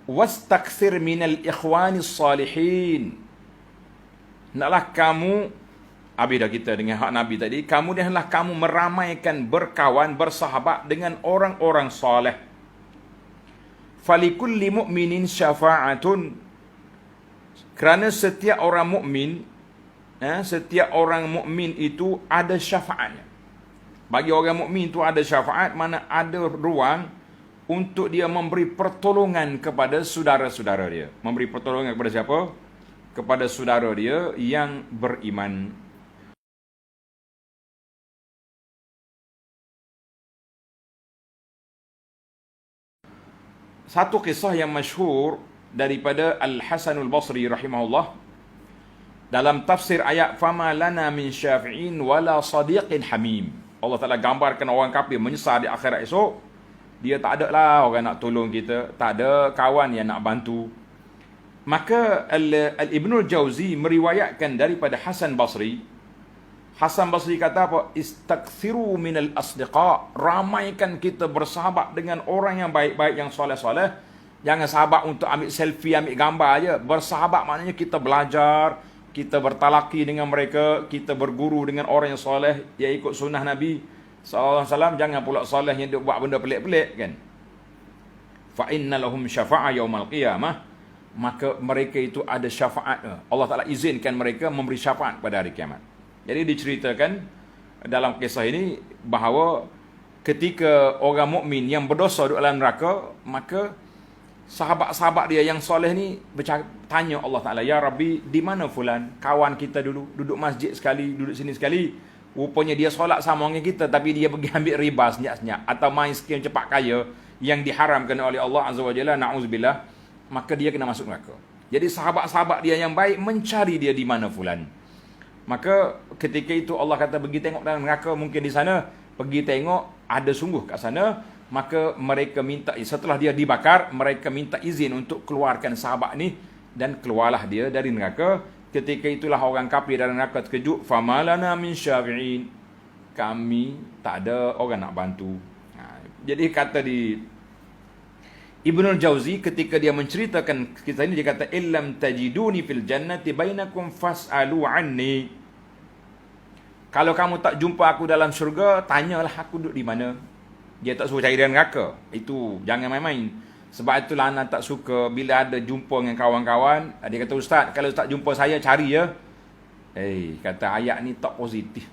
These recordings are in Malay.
wastakthir minal ikhwanis salihin. Naklah kamu, abida kita dengan hak Nabi tadi, kamu hendaklah kamu meramaikan berkawan, bersahabat dengan orang-orang soleh. Falikulli mu'minin syafa'atun. Kerana setiap orang mukmin, setiap orang mukmin itu ada syafaatnya. Bagi orang mukmin itu ada syafaat, mana ada ruang untuk dia memberi pertolongan kepada saudara-saudara dia. Memberi pertolongan kepada siapa? Kepada saudara dia yang beriman. Satu kisah yang masyhur daripada Al-Hasanul Basri rahimahullah dalam tafsir ayat fama lana min syafi'in wala sadiqin hamim. Allah Taala gambarkan orang kafir menyesal di akhirat esok. Dia tak ada lah orang nak tolong kita, tak ada kawan yang nak bantu. Maka Ibnul Jauzi meriwayatkan daripada Hasan Basri. Hasan Basri kata apa? Istakthiru minal asdiqa. Ramaikan kita bersahabat dengan orang yang baik-baik, yang soleh-soleh. Jangan sahabat untuk ambil selfie, ambil gambar aja. Bersahabat maknanya kita belajar, kita bertalaki dengan mereka, kita berguru dengan orang yang soleh, yang ikut sunnah Nabi sallallahu alaihi wasallam. Jangan pula soleh yang dia buat benda pelik-pelik kan. Fa inna lahum syafa'a yaumal qiyamah. Maka mereka itu ada syafaat. Allah Taala izinkan mereka memberi syafaat pada hari kiamat. Jadi diceritakan dalam kisah ini bahawa ketika orang mukmin yang berdosa duduk dalam neraka, maka sahabat-sahabat dia yang soleh ni tanya Allah Ta'ala, ya Rabbi, di mana fulan? Kawan kita dulu, duduk masjid sekali, duduk sini sekali. Rupanya dia solat sama dengan kita, tapi dia pergi ambil riba senyap-senyap, atau main skim cepat kaya yang diharamkan oleh Allah Azza wa Jalla, na'udzubillah. Maka dia kena masuk neraka. Jadi sahabat-sahabat dia yang baik mencari dia di mana fulan. Maka ketika itu Allah kata pergi tengok dalam neraka, mungkin di sana, pergi tengok ada sungguh kat sana. Maka mereka minta, setelah dia dibakar, mereka minta izin untuk keluarkan sahabat ni, dan keluarlah dia dari neraka. Ketika itulah orang kafir dalam neraka terkejut, famalana min syafi'in. Kami tak ada orang nak bantu. Jadi kata di Ibnul Jauzi ketika dia menceritakan kisah ini, dia kata illam tajiduni fil jannati bainakum fas'alu anni. Kalau kamu tak jumpa aku dalam syurga, tanyalah aku duduk di mana. Dia tak suruh cari dalam neraka. Itu jangan main-main. Sebab itulah anak tak suka bila ada jumpa dengan kawan-kawan. Dia kata, ustaz, kalau tak jumpa saya, cari ya. Kata ayat ni tak positif.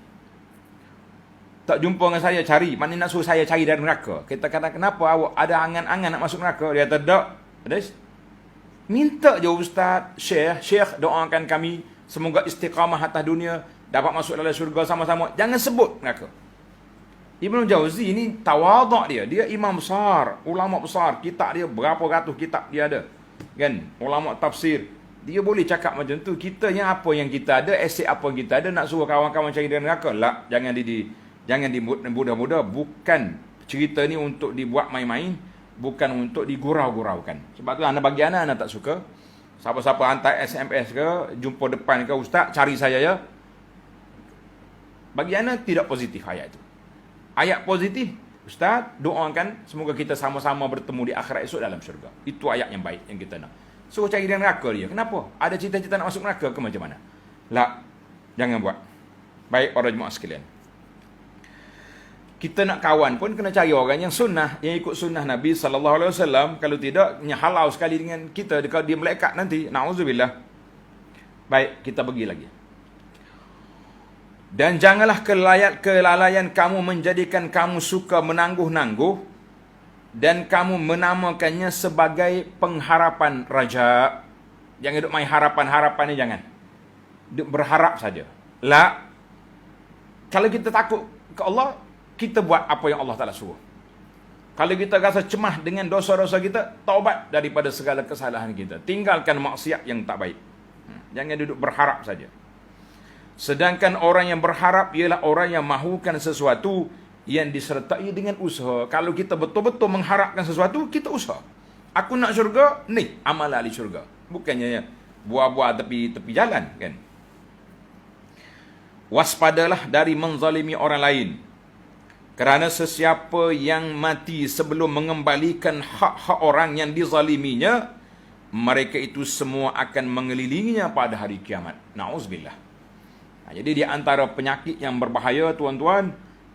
Tak jumpa dengan saya, cari. Mana nak suruh saya cari dari neraka? Kita kata, kenapa awak ada angan-angan nak masuk neraka? Dia kata, tak. Minta je ustaz, syekh doakan kami. Semoga istiqamah atas dunia. Dapat masuk dalam syurga sama-sama. Jangan sebut neraka. Ibn Jauzi ni tawaduk dia. Dia imam besar, ulama besar. Kitab dia berapa ratus kitab dia ada. Kan? Ulama tafsir. Dia boleh cakap macam tu. Kita yang apa yang kita ada, aset apa yang kita ada, nak suruh kawan-kawan cari dari neraka. Tak, jangan dimudah-mudah. Bukan cerita ni untuk dibuat main-main, bukan untuk digurau-guraukan. Sebab tu anak bagi anak tak suka. Siapa-siapa hantar SMS ke, jumpa depan ke, ustaz cari saya ya. Bagi anak tidak positif ayat itu. Ayat positif, ustaz doakan semoga kita sama-sama bertemu di akhirat esok dalam syurga. Itu ayat yang baik yang kita nak. So cari dari neraka dia. Kenapa? Ada cita-cita nak masuk neraka ke macam mana? Tak, jangan buat. Baik para jemaah sekalian. Kita nak kawan pun kena cari orang yang sunnah, yang ikut sunnah Nabi sallallahu alaihi wasallam. Kalau tidak, halau sekali dengan kita dekat dia melekat nanti. Nauzubillah. Baik, kita pergi lagi. Dan janganlah kelalaian kamu menjadikan kamu suka menangguh-nangguh dan kamu menamakannya sebagai pengharapan raja. Jangan duk main harapan-harapan ni, jangan. Duk berharap saja. La. Kalau kita takut ke Allah, kita buat apa yang Allah Ta'ala suruh. Kalau kita rasa cemah dengan dosa-dosa kita, taubat daripada segala kesalahan kita. Tinggalkan maksiat yang tak baik. Jangan duduk berharap saja. Sedangkan orang yang berharap ialah orang yang mahukan sesuatu yang disertai dengan usaha. Kalau kita betul-betul mengharapkan sesuatu, kita usaha. Aku nak syurga, ni amal ahli syurga. Bukannya buah-buah tepi jalan kan. Waspadalah dari menzalimi orang lain. Kerana sesiapa yang mati sebelum mengembalikan hak-hak orang yang dizaliminya, mereka itu semua akan mengelilinginya pada hari kiamat. Na'udzubillah. Jadi di antara penyakit yang berbahaya tuan-tuan,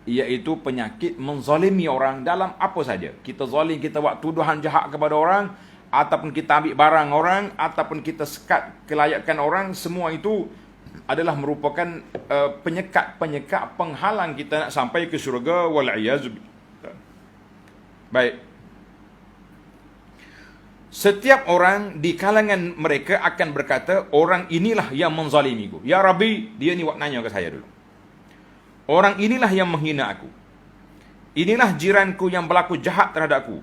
iaitu penyakit menzalimi orang dalam apa saja. Kita zalim, kita buat tuduhan jahat kepada orang, ataupun kita ambil barang orang, ataupun kita sekat kelayakan orang, semua itu adalah merupakan penyekat-penyekat penghalang kita nak sampai ke syurga. Wal'iyazzubillah. Baik. Setiap orang di kalangan mereka akan berkata, orang inilah yang menzalimiku. Ya Rabbi, dia ni buat nanya ke saya dulu. Orang inilah yang menghina aku. Inilah jiranku yang berlaku jahat terhadapku.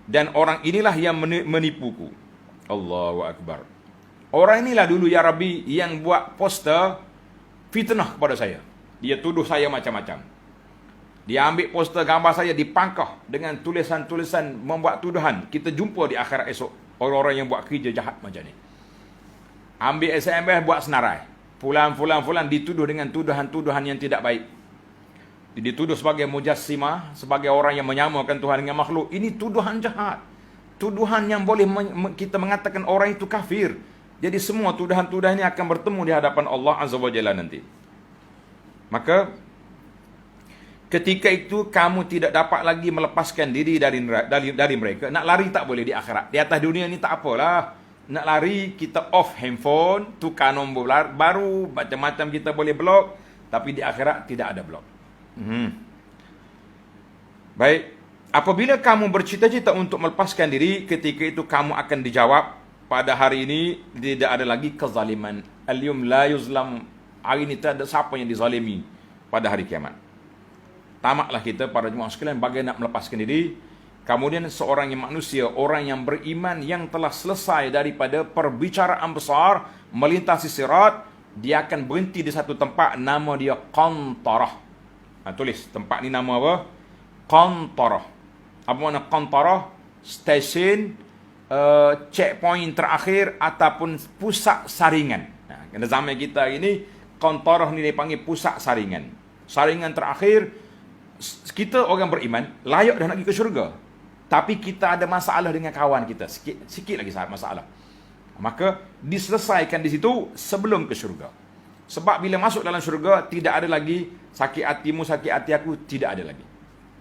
Dan orang inilah yang menipuku. Allahu Akbar. Orang inilah dulu ya Rabbi yang buat poster fitnah kepada saya. Dia tuduh saya macam-macam. Dia ambil poster gambar saya dipangkah dengan tulisan-tulisan membuat tuduhan. Kita jumpa di akhirat esok orang-orang yang buat kerja jahat macam ni. Ambil SMS buat senarai. Fulan dituduh dengan tuduhan-tuduhan yang tidak baik. Dituduh sebagai mujassimah, sebagai orang yang menyamakan Tuhan dengan makhluk. Ini tuduhan jahat. Tuduhan yang boleh kita mengatakan orang itu kafir. Jadi semua tuduhan-tuduhan ini akan bertemu di hadapan Allah Azza wa Jalla nanti. Maka ketika itu kamu tidak dapat lagi melepaskan diri dari mereka. Nak lari tak boleh di akhirat. Di atas dunia ni tak apalah. Nak lari, kita off handphone, tukar nombor baru, macam-macam kita boleh blok. Tapi di akhirat tidak ada blok. Baik. Apabila kamu bercita-cita untuk melepaskan diri, ketika itu kamu akan dijawab, pada hari ini tidak ada lagi kezaliman. Al-yum la yuzlam. Hari ini tak ada siapa yang dizalimi pada hari kiamat. Tamaklah kita para jemaah sekalian bagaimana nak melepaskan diri. Kemudian seorang yang manusia, orang yang beriman yang telah selesai daripada perbicaraan besar melintasi sirat, dia akan berhenti di satu tempat, nama dia Qantarah. Tulis tempat ni nama apa? Qantarah. Apa makna Qantarah? Stesen checkpoint terakhir ataupun pusat saringan. Kena zaman kita ini Qantarah ni dipanggil pusat saringan. Saringan terakhir. Kita orang beriman layak dah nak pergi ke syurga. Tapi kita ada masalah dengan kawan kita. Sikit lagi masalah. Maka diselesaikan di situ sebelum ke syurga. Sebab bila masuk dalam syurga, tidak ada lagi sakit hatimu, sakit hati aku, tidak ada lagi.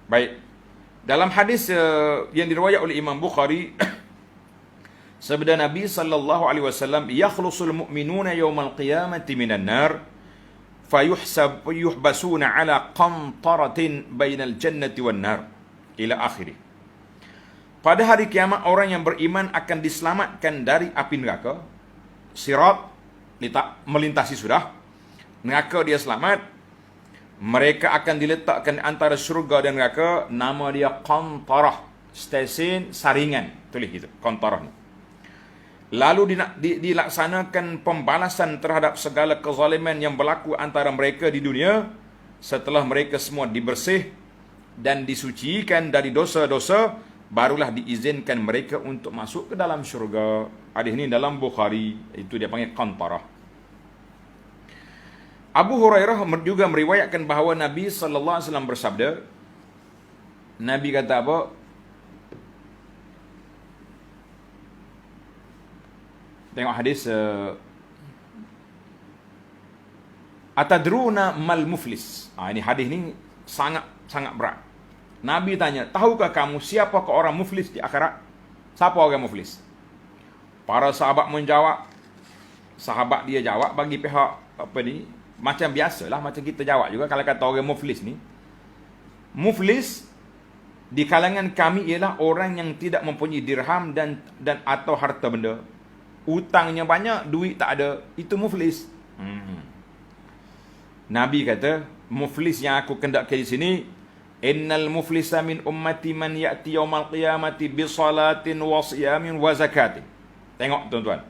Baik. Dalam hadis yang diriwayat oleh Imam Bukhari, sabda Nabi sallallahu alaihi wasallam, "Yakhlusul mu'minuna yawmal qiyamati minan nar, fayuhbasuna ala qantaratin bainal jannati wan nar." Ila akhirih. Pada hari kiamat, orang yang beriman akan diselamatkan dari api neraka. Sirat melintasi sudah. Neraka dia selamat. Mereka akan diletakkan antara syurga dan neraka. Nama dia Qantarah. Stesen saringan. Tulis gitu. Qantarah ni. Lalu dilaksanakan pembalasan terhadap segala kezaliman yang berlaku antara mereka di dunia. Setelah mereka semua dibersih dan disucikan dari dosa-dosa, barulah diizinkan mereka untuk masuk ke dalam syurga. Hadis ini dalam Bukhari, itu dia panggil Qantarah. Abu Hurairah juga meriwayatkan bahawa Nabi sallallahu alaihi wasallam bersabda, Nabi kata apa? Tengok hadis Atadruna mal muflis. Ini hadis ni sangat berat. Nabi tanya, tahukah kamu siapakah orang muflis di akhirat? Siapa orang muflis? Para sahabat menjawab. Sahabat dia jawab bagi pihak apa ni, macam biasalah, macam kita jawab juga kalau kata orang muflis ni. Muflis di kalangan kami ialah orang yang tidak mempunyai dirham dan atau harta benda. Utangnya banyak, duit tak ada. Itu muflis. Nabi kata, muflis yang aku kendaki di sini, innal muflisa min ummati man ya'ti yawmal qiyamati bi salatin wa siyamin wa zakatin. Tengok tuan-tuan.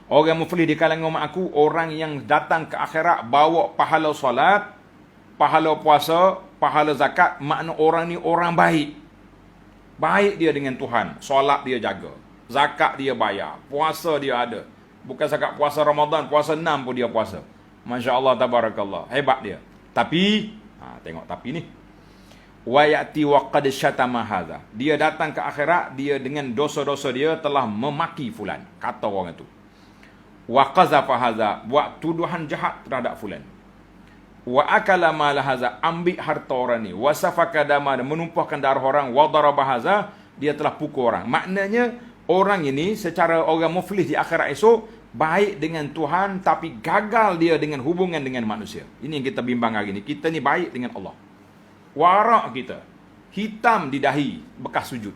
Orang muflis di kalangan umat aku, orang yang datang ke akhirat bawa pahala solat, pahala puasa, pahala zakat. Makna orang ni orang baik. Baik dia dengan Tuhan. Solat dia jaga, zakat dia bayar, puasa dia ada. Bukan zakat puasa Ramadan, puasa 6 pun dia puasa. Masya Allah, tabarakallah, hebat dia. Tapi tengok tapi ni, wa ya'ti wa qad syatama hadza. Dia datang ke akhirat, dia dengan dosa-dosa dia telah memaki fulan, kata orang itu. Wa qazafa hadza, buat tuduhan jahat terhadap fulan. Wa akala mal hadza, ambil harta orang ni. Wa safaka dama, menumpahkan darah orang. Wa daraba hadza, dia telah pukul orang. Maknanya orang ini secara orang muflis di akhirat esok baik dengan Tuhan tapi gagal dia dengan hubungan dengan manusia. Ini yang kita bimbang hari ini. Kita ni baik dengan Allah. Warak kita hitam di dahi bekas sujud.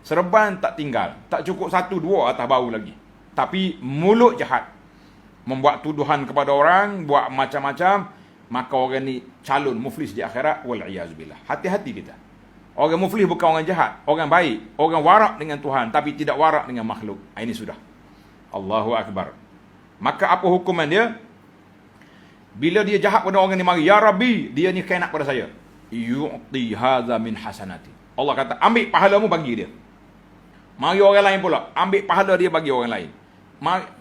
Serban tak tinggal. Tak cukup satu dua atas bau lagi. Tapi mulut jahat. Membuat tuduhan kepada orang, buat macam-macam, maka orang ni calon muflis di akhirat. Wal'iyazubillah. Hati-hati kita. Orang muflis bukan orang jahat, orang baik, orang warak dengan Tuhan tapi tidak warak dengan makhluk. Ini sudah. Allahu Akbar. Maka apa hukuman dia? Bila dia jahat pada orang ni mari, ya Rabbi, dia ni kena pada saya. Yu'ti hadza min hasanati. Allah kata, ambil pahalamu bagi dia. Mari orang lain pula, ambil pahala dia bagi orang lain. Mari,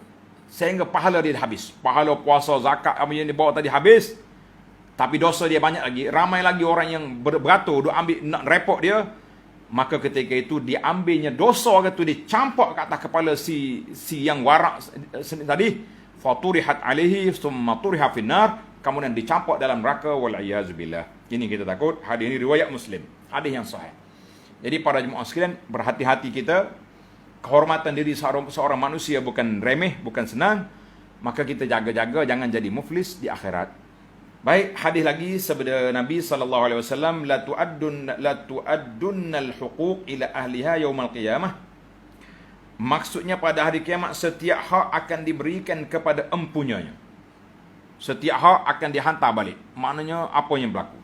sehingga pahala dia habis. Pahala puasa, zakat, apa yang dia bawa tadi habis. Tapi dosa dia banyak lagi. Ramai lagi orang yang beratur, duk ambil nak repot dia. Maka ketika itu diambilnya dosa orang itu, dicampak ke atas kepala si yang warak tadi. Faturihat alaihi summa turiha finnar, kemudian dicampak dalam neraka. Wal'iyazubillah. Ini kita takut. Hadis ini riwayat Muslim, hadis yang sahih. Jadi para jemaah sekalian, berhati-hati kita. Kehormatan diri seorang manusia bukan remeh, bukan senang. Maka kita jaga-jaga jangan jadi muflis di akhirat. Baik, hadis lagi sabda Nabi sallallahu alaihi wasallam, la tu'addunnal huquq ila ahliha yaumal qiyamah. Maksudnya pada hari kiamat setiap hak akan diberikan kepada empunyanya. Setiap hak akan dihantar balik. Maknanya apa yang berlaku?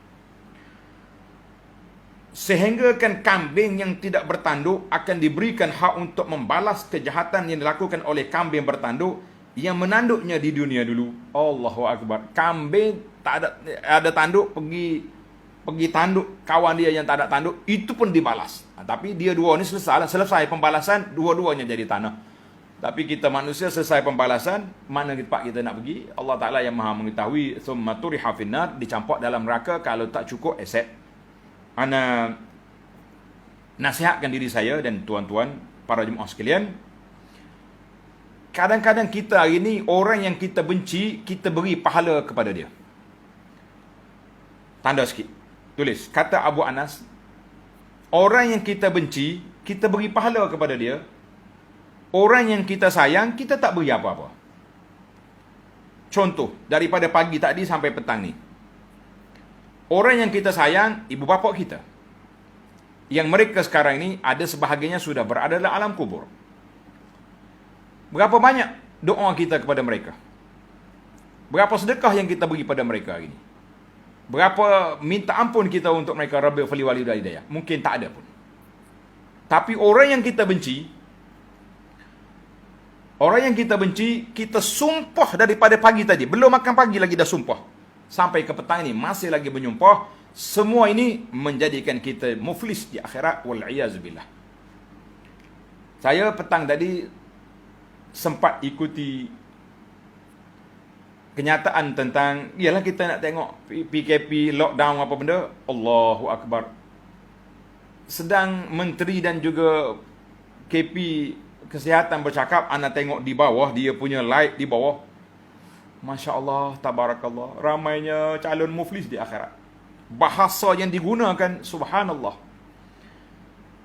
Sehingga kan kambing yang tidak bertanduk akan diberikan hak untuk membalas kejahatan yang dilakukan oleh kambing bertanduk yang menanduknya di dunia dulu. Allahu Akbar. Kambing tak ada tanduk, pergi tanduk kawan dia yang tak ada tanduk, itu pun dibalas. Tapi dia dua ni selesai pembalasan, dua-duanya jadi tanah. Tapi kita manusia selesai pembalasan, mana tempat kita nak pergi? Allah Ta'ala yang maha mengetahui. Thumma turiha finnar, dicampak dalam neraka kalau tak cukup aset. Ana nasihatkan diri saya dan tuan-tuan, para jemaah sekalian. Kadang-kadang kita hari ini, orang yang kita benci, kita beri pahala kepada dia. Tanda sikit. Tulis. Kata Abu Anas, orang yang kita benci, kita beri pahala kepada dia. Orang yang kita sayang, kita tak beri apa-apa. Contoh, daripada pagi tadi sampai petang ni. Orang yang kita sayang, ibu bapa kita. Yang mereka sekarang ni, ada sebahagiannya sudah berada dalam alam kubur. Berapa banyak doa kita kepada mereka? Berapa sedekah yang kita beri pada mereka hari ini? Berapa minta ampun kita untuk mereka? Rabbi fali wali hidayah. Mungkin tak ada pun. Tapi orang yang kita benci, kita sumpah daripada pagi tadi. Belum makan pagi lagi dah sumpah. Sampai ke petang ini masih lagi menyumpah. Semua ini menjadikan kita muflis di akhirat. Wal'iyazubillah. Saya petang tadi sempat ikuti kenyataan tentang, ialah kita nak tengok PKP, lockdown apa benda. Allahu Akbar. Sedang menteri dan juga KP Kesihatan bercakap, anda tengok di bawah, dia punya light di bawah. Masya Allah, tabarakallah. Ramainya calon muflis di akhirat. Bahasa yang digunakan, subhanallah.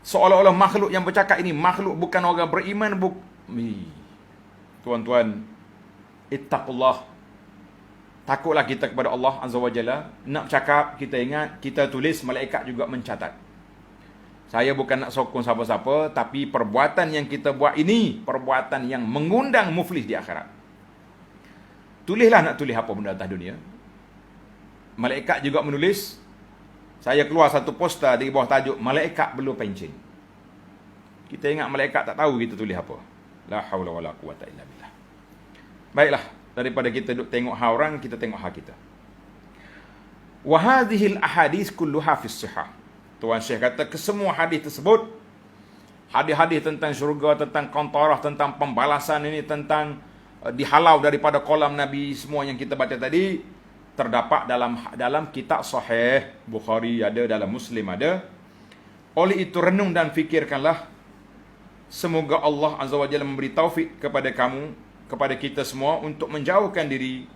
Seolah-olah makhluk yang bercakap ini, makhluk bukan orang beriman. Tuan-tuan, ittaqullah. Takutlah kita kepada Allah Azza wa Jalla. Nak cakap, kita ingat, kita tulis, malaikat juga mencatat. Saya bukan nak sokong siapa-siapa, tapi perbuatan yang kita buat ini, perbuatan yang mengundang muflis di akhirat. Tulislah nak tulis apa benda atas dunia. Malaikat juga menulis. Saya keluar satu poster di bawah tajuk, malaikat belum pencen. Kita ingat malaikat tak tahu kita tulis apa. La haula wala quwata illa billah. Baiklah, daripada kita duk tengok hal orang, kita tengok hal kita. Wa hadhil ahadits kulluha fi sihah. Tuan Syekh kata, kesemua hadis tersebut, hadis-hadis tentang syurga, tentang qantarah, tentang pembalasan ini, tentang dihalau daripada kolam Nabi, semua yang kita baca tadi, terdapat dalam kitab sahih Bukhari ada, dalam Muslim ada. Oleh itu renung dan fikirkanlah. Semoga Allah Azza wa Jalla memberi taufik kepada kamu, kepada kita semua untuk menjauhkan diri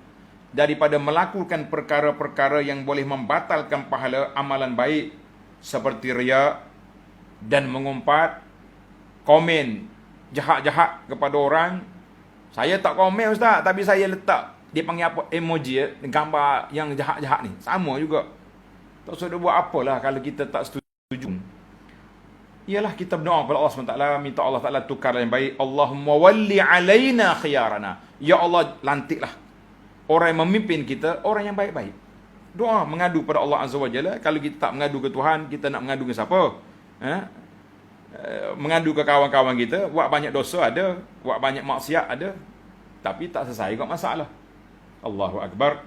daripada melakukan perkara-perkara yang boleh membatalkan pahala amalan baik seperti riya dan mengumpat, komen jahat-jahat kepada orang. Saya tak komen ustaz, tapi saya letak, dia panggil apa, emoji gambar yang jahat-jahat ni. Sama juga. Tak usah buat apalah kalau kita tak setuju. Ialah kita berdoa kepada Allah SWT, minta Allah Ta'ala tukar yang baik. Allahumma walli alaina khiyarana. Ya Allah, lantiklah orang yang memimpin kita, orang yang baik-baik. Doa, mengadu pada Allah Azza wa Jalla. Kalau kita tak mengadu ke Tuhan, kita nak mengadu ke siapa? Mengadu ke kawan-kawan kita, buat banyak dosa ada, buat banyak maksiat ada, tapi tak selesai kot masalah. Allahu Akbar.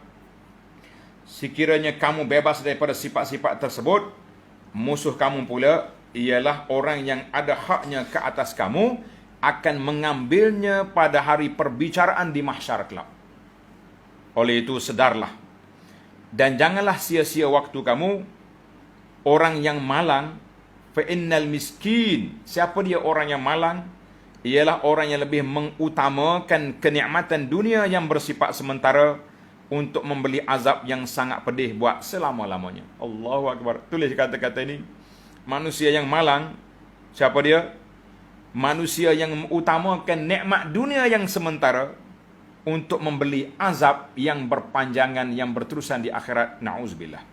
Sekiranya kamu bebas daripada sifat-sifat tersebut, musuh kamu pula ialah orang yang ada haknya ke atas kamu, akan mengambilnya pada hari perbicaraan di mahsyar kelak. Oleh itu sedarlah dan janganlah sia-sia waktu kamu. Orang yang malang, fa innal miskin, siapa dia orang yang malang? Ialah orang yang lebih mengutamakan kenikmatan dunia yang bersifat sementara untuk membeli azab yang sangat pedih buat selama-lamanya. Allahu Akbar. Tulis kata-kata ini. Manusia yang malang, siapa dia? Manusia yang mengutamakan nikmat dunia yang sementara untuk membeli azab yang berpanjangan, yang berterusan di akhirat. Na'udzubillah.